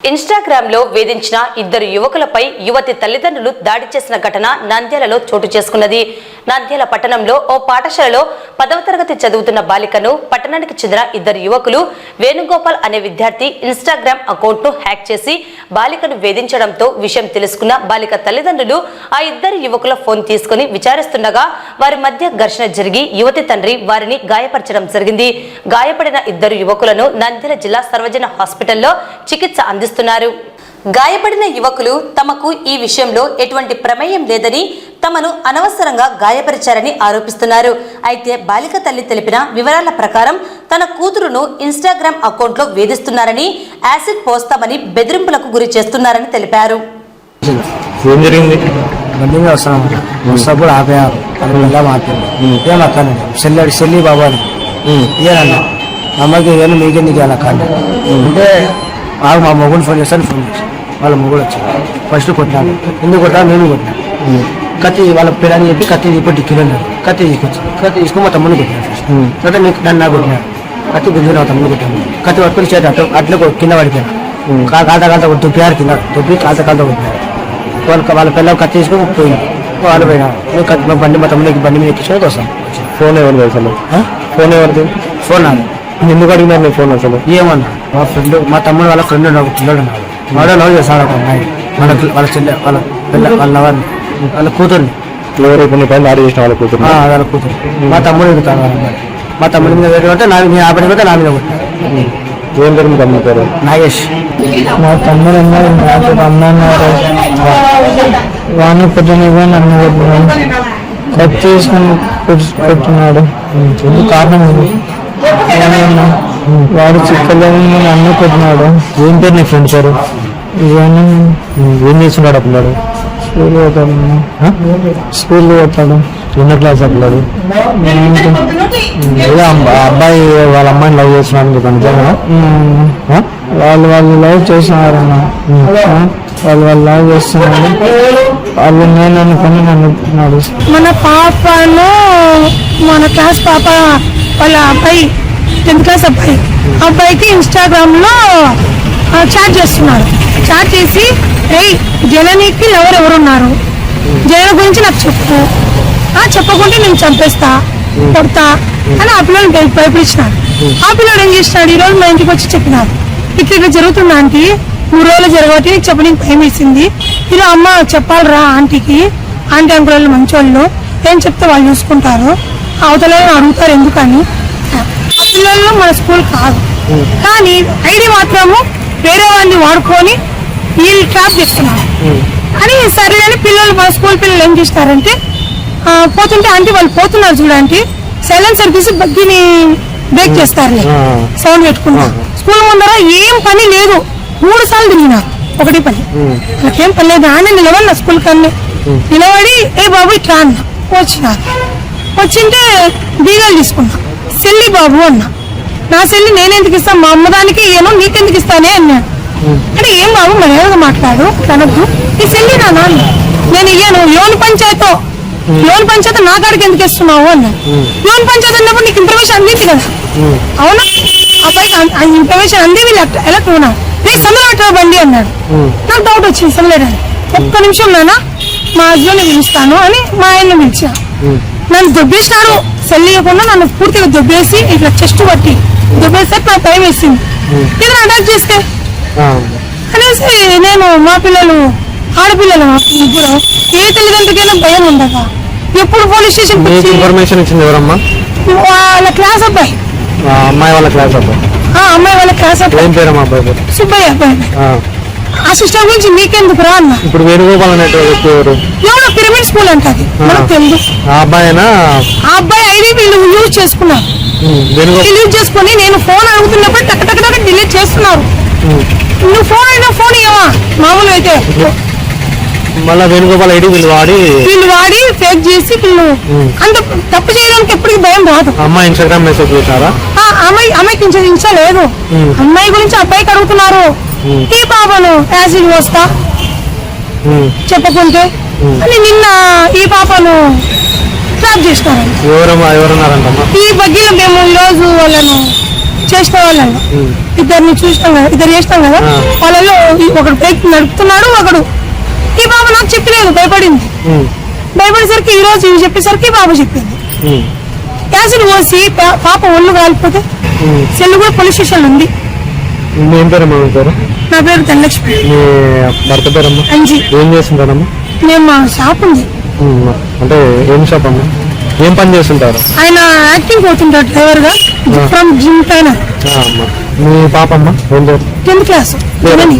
Instagram లో వేధించిన ఇద్దరు యువకులపై యువతి తల్లిదండ్రులు దాడి చేసిన ఘటన నంద్యాలలో చోటు చేసుకున్నది. నంద్యాల పట్టణంలో ఓ పాఠశాలలో 10వ తరగతి చదువుతున్న బాలికను పట్టణానికి చెందిన ఇద్దరు యువకులు వేణుగోపాల్ అనే విద్యార్థి ఇన్‌స్టాగ్రామ్ అకౌంట్ ను హ్యాక్ చేసి బాలికను వేధించడంతో విషయం తెలుసుకున్న బాలిక తల్లిదండ్రులు ఆ ఇద్దరు యువకుల ఫోన్ తీసుకుని విచారిస్తుండగా వారి మధ్య ఘర్షణ జరిగి యువతి తండ్రి వారిని గాయపరచడం జరిగింది. గాయపడిన ఇద్దరు యువకులను నంద్యాల జిల్లా సర్వజన హాస్పిటల్లో చికిత్స అందిస్తున్నారు. గాయపడిన యువకులు తమకు ఈ విషయంలో ఎటువంటి ప్రమేయం లేదని తమను అనవసరంగా గాయపరిచారని ఆరోపిస్తున్నారు. అయితే బాలిక తల్లి తెలిపిన వివరాల ప్రకారం తన కూతురును ఇన్‌స్టాగ్రామ్ అకౌంట్లో వేధిస్తున్నారని, యాసిడ్ పోస్తామని బెదిరింపులకు గురి చేస్తున్నారని తెలిపారు. సెల్లి బాబు అని అమ్మకి ఏమైనా మీకెందుకు అలా కాదు అంటే మా మొగుడు ఫోన్ చేస్తాను. ఫోన్ చేసి వాళ్ళ మొగుడు వచ్చాడు. ఫస్ట్ కొట్టినాడు. ఎందుకు కొట్టాను? మేము కొట్టినాను. కత్తి వాళ్ళ పిల్లని చెప్పి కత్తి ఇప్పుడు కిలోన్నారు. కత్తి తీసుకొచ్చాను. కత్తి తీసుకుని మా తమ్ముని కొట్టినాడు. తర్వాత నీకు నన్ను నాకు కొట్టినాడు. కత్తి గుంజు నా తమ్ముని కొట్టాను. కత్తి పట్టుకుని చేతి అట్లా కింద పడిపోయాను. కాల్త దుప్పారు కింద దుప్పి కాల్త కొట్టినాడు. వాళ్ళ పిల్లలు కత్తి తీసుకుని పోయింది. వాళ్ళు పోయినా బండి మా తమ్ముడికి బండి మీద ఎక్కించుకొని వస్తాం. ఫోన్ ఎవరిది అసలు? ఫోన్ ఎవరిది? ఫోన్ నాది. ఎందుకు అడిగినారు నీ ఫోన్ అసలు? ఏమన్నా మా ఫ్రెండ్, మా తమ్ముడు వాళ్ళ ఫ్రెండ్ ఒక పిల్లడు ఉన్నాడు. వాడు లవ్ చేస్తాడు ఒక అమ్మాయి. వాళ్ళ చెల్లె వాళ్ళ పిల్ల వాళ్ళ లవర్ని వాళ్ళ కూతుర్ని. ఎవరు ఇప్పుడు నీ పైన దాడి చేసిన వాళ్ళ కూతురు? వాళ్ళ కూతురు. మా తమ్ముడు ఎదుగుతాడు వాళ్ళ. మా తమ్ముడి మీద వేరే నా మీద ఆపడి పోతే నా మీద కొట్టాడు. ఏం పేరు మీ తమ్ముడు పేరు? నాగేష్. మా తమ్ముడు అన్నారు వాడిని పుట్టినగా నన్ను కట్ చేసుకుని కొట్టున్నాడు. ఎందుకు కారణం వాడు చిక్కలేని నన్ను కొట్టినాడు. ఏం పేరు నీ ఫ్రెండ్ పేరు? ఏం చేస్తున్నాడు అప్పుడు? స్కూల్ పోతాడు. ఎన్నో క్లాస్ అప్పుడు? ఏదో అబ్బాయి వాళ్ళ అమ్మాయిని లవ్ చేస్తున్నాడు నిజంగా? వాళ్ళు లవ్ చేసినారన్న. వాళ్ళు లవ్ చేస్తున్నాడు. వాళ్ళు నేను అనుకుని నన్ను మన పాపను మన క్లాస్ పాప వాళ్ళ అబ్బాయి 10th క్లాస్ అబ్బాయికి ఇన్‌స్టాగ్రామ్ లో చాట్ చేస్తున్నారు. చాట్ చేసి జననికి ఎవరున్నారు, జన గురించి నాకు చెప్పు, చెప్పకుంటే నేను చంపేస్తా కొడతా అని ఆ పిల్లలు భయపించినాడు. ఆ పిల్లడు ఏం చేసినాడు, ఈరోజు మా ఇంటికి వచ్చి చెప్పినాడు, ఇట్లా జరుగుతుంది ఆంటీ, 3 రోజులు జరగబట్టి నీకు చెప్పడానికి భయం వేసింది. ఇలా అమ్మ చెప్పాలరా ఆంటీకి, ఆంటీ అంకులు మంచోళ్ళు, ఏం చెప్తే వాళ్ళు చూసుకుంటారు, అవతల అడుగుతారు ఎందుకని. ఆ పిల్లల్లో మన స్కూల్ కాదు కానీ ఐడి మాత్రము వేరే వాళ్ళని వాడుకొని వీళ్ళు ట్రాప్ చేస్తున్నారు అని. సరే అని పిల్లలు మన స్కూల్ పిల్లలు ఏం చేస్తారంటే పోతుంటే ఆంటీ వాళ్ళు పోతున్నారు చూడండి, సైలెన్సర్ తీసి బగ్గిని బ్రేక్ చేస్తారు, సౌండ్ పెట్టుకుంటా. స్కూల్ ముందర ఏం పని లేదు, 3 సార్లు తిరిగినా ఒకటి పని, నాకేం పని లేదు. ఆయన నిలబడి స్కూల్ కన్నా నిలబడి బాబు ఇట్లా అన్న వచ్చినారు. వచ్చింటే బీగాలు తీసుకున్నా. సెల్లి బాబు అన్న. నా సెల్లి నేనెందుకు ఇస్తాను, మా అమ్మదానికి ఇయ్యను, నీకెందుకు ఇస్తానే అన్నాడు. అంటే ఏం బాబు మర్యాదగా మాట్లాడు తనకు, ఈ సెల్లి నా నాన్న, నేను ఇయ్యను, లోన్ పంచాయతీ నా కాడికి ఎందుకు ఇస్తున్నావు అన్నాడు. లోన్ పంచాయతీ అన్నప్పుడు నీకు ఇన్ఫర్మేషన్ అందింది కదా, అవునా? అబ్బాయికి ఇన్ఫర్మేషన్ అంది, వీళ్ళు ఎలా ఉన్నా నేను సందులో పెట్టారు బండి అన్నాడు. నాకు డౌట్ వచ్చింది సందులేడని. ఒక్క నిమిషం నాన్న మా హస్బెండ్ని పిలుస్తాను అని మా ఆయన్ని పిలిచా. నన్ను దొబ్బేసినారు, సెల్లియకుండా నన్ను పూర్తిగా దొబ్బేసి ఇట్లా చెస్ట్ పట్టి దొబ్బేస్తే నాకు భయం వేసింది, ఇది అటాక్ చేస్తే అనేసి. నేను మా పిల్లలు ఆడపిల్లలు ముగ్గురు, ఏ తల్లిదండ్రులకైనా భయం ఉండగా ఎప్పుడు పోలీస్ స్టేషన్ ఇన్ఫర్మేషన్ ఇచ్చింది ఎవరమ్మా? వాళ్ళ క్లాస్ అబ్బాయి, అమ్మాయి వాళ్ళ క్లాస్ అబ్బాయి. అమ్మాయి వాళ్ళ క్లాస్ అబ్బాయి. ఏం పేరు అబ్బాయి? సుబ్బయ్య అబ్బాయి. ఆ సిస్టర్ గురించి నీకెందుకు రా అన్న. ఇప్పుడు వేణుగోపాల్ అనేటువంటి ఎవరు పిరమిడ్ స్కూల్ అంటది మనకు తెలుసు. ఆ అబ్బాయినా? ఆ అబ్బాయి ఐడి వీళ్ళు యూజ్ చేసుకున్నారు. యూజ్ చేసుకుని నేను ఫోన్ అడుగుతున్నప్పుడు టక్ డిలీట్ చేస్తున్నారు. నువ్వు ఫోన్ అయినా ఫోన్ ఇవ్వవా మామూలు అయితే. మళ్ళీ వేణుగోపాల్ ఐడి వీళ్ళు వాడి ఫేక్ చేసి వీళ్ళు అంత తప్పు చేయడానికి ఎప్పటికీ భయం రాదు. అమ్మాయి ఇన్స్టాగ్రామ్ మెసేజ్ చేశారా? అమ్మాయికి ఇన్స్టా లేదు, అమ్మాయి గురించి అబ్బాయికి అడుగుతున్నారు. ఈ పాపను యాసిడ్ వస్తా చెప్పకుంటే అని నిన్న ఈ పాపను ట్రాప్ చేసినారు. ఎవరున్నారంట? ఈ బగ్గీలో మేము ఈరోజు వాళ్ళను చేసిన వాళ్ళని ఇద్దరిని చూసినాం కదా, ఇద్దరు చేసినాం కదా. వాళ్ళలో ఒకడు బైక్ నడుపుతున్నాడు, ఒకడు ఈ బాబు నాకు చెప్పలేదు, భయపడింది. భయపడేసరికి ఈ రోజు ఇవి చెప్పేసరికి బాబు చెప్పింది. యాసిడ్ పోసి పాప ఒళ్ళు కాలిపోతే సెల్ కూడా పోలీస్ స్టేషన్ ఉంది. మీ ఏం పేరమ్మా? మీ పేరు? నా పేరు ధనలక్ష్మి. మీ భర్త పేరమ్మా? అంజీ. ఏం చేస్తుంటారమ్మా? మేము మా షాప్ ఉంది. అంటే ఏం షాప్ అమ్మా? ఏం పని చేస్తుంటారు? ఆయన యాక్టింగ్ పోతుంటాడు డ్రైవర్ గా ఫ్రమ్ జిమ్ ట్రైనర్. అమ్మా మీ పాప అమ్మా ఏం పేరు? 10th class. జనని.